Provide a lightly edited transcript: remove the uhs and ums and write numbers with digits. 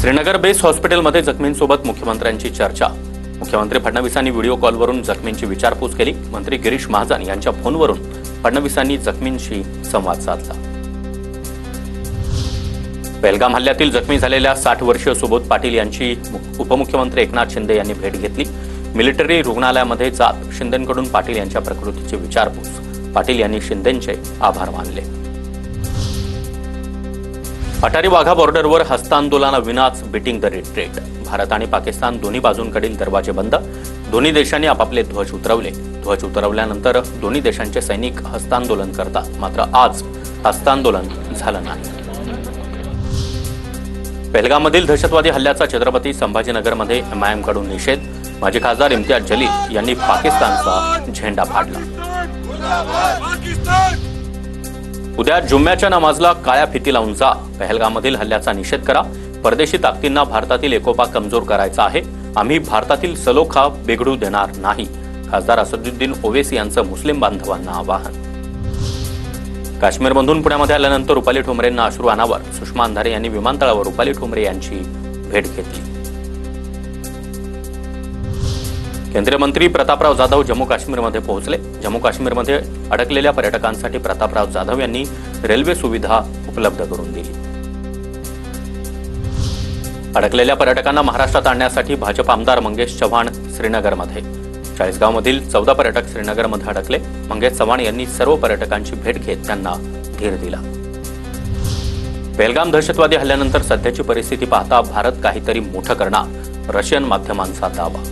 Srinagar base हॉस्पिटलमध्ये जखमींसोबत मुख्यमंत्र्यांची चर्चा। मुख्यमंत्री फडणवीसांनी व्हिडिओ कॉलवरून जखमींची विचारपूस केली। मंत्री गिरीश महाजन यांच्या फोनवरून फडणवीसांनी जखमींशी संवाद साधला। पहलगाम हल्ल्यातील जखमी झालेल्या 60 वर्षीय सुबोध पाटील यांची उपमुख्यमंत्री एकनाथ शिंदे यांनी भेट घेतली। मिलिटरी रुग्णालयामध्ये जात शिंदेंकडून पाटील यांच्या प्रकृतीची विचारपूस। पाटील यांनी शिंदेंचे आभार मानले। अटारी वाघा बॉर्डरवर हस्तांदोलनाविनाच बीटिंग द रिट्रीट। भारत आणि पाकिस्तान दोन्ही बाजूंकडील दरवाजे बंद। दोन्ही देशांनी आपापले ध्वज उतरवले। ध्वज उतरवल्यानंतर दोन्ही देशांचे सैनिक हस्तांदोलन करतात। मात्र आज हस्तांदोलन झालं नाही। पहलगाममधील दहशतवादी हल्ल्याचा छत्रपती संभाजीनगरमध्ये एमआयएम कडून निषेध। माजी खासदार इम्तियाज जलील यांनी पाकिस्तानचा झेंडा फाडला। उद्या जुम्म्याच्या नमाजला काळ्या फिती लावून जा। पहलगाममधील हल्ल्याचा निषेध करा। परदेशी ताकदींना भारतातील एकोपा कमजोर करायचा आहे। आम्ही भारतातील सलोखा बिघडू देणार नाही। खासदार असदुद्दीन ओवेसी यांचं मुस्लिम बांधवांना आवाहन। काश्मीरमधून पुण्यामध्ये आल्यानंतर रुपाली ठोंबरेंना अश्रू अनावर। सुषमा अंधारे यांनी विमानतळावर रुपाली ठोंबरे यांची भेट घेतली। केंद्रीय मंत्री प्रतापराव जाधव जम्मू काश्मीरमध्ये पोहोचले। जम्मू काश्मीरमध्ये अडकलेल्या पर्यटकांसाठी प्रतापराव जाधव यांनी रेल्वे सुविधा उपलब्ध करून दिली। अडकलेल्या पर्यटकांना महाराष्ट्रात आणण्यासाठी भाजप आमदार मंगेश चव्हाण श्रीनगरमध्ये। चाळीसगावमधील 14 पर्यटक श्रीनगरमध्ये अडकले। मंगेश चव्हाण यांनी सर्व पर्यटकांची भेट घेत त्यांना धीर दिला। पहलगाम दहशतवादी हल्ल्यानंतर सध्याची परिस्थिती पाहता भारत काहीतरी मोठं करणार, रशियन माध्यमांचा दावा।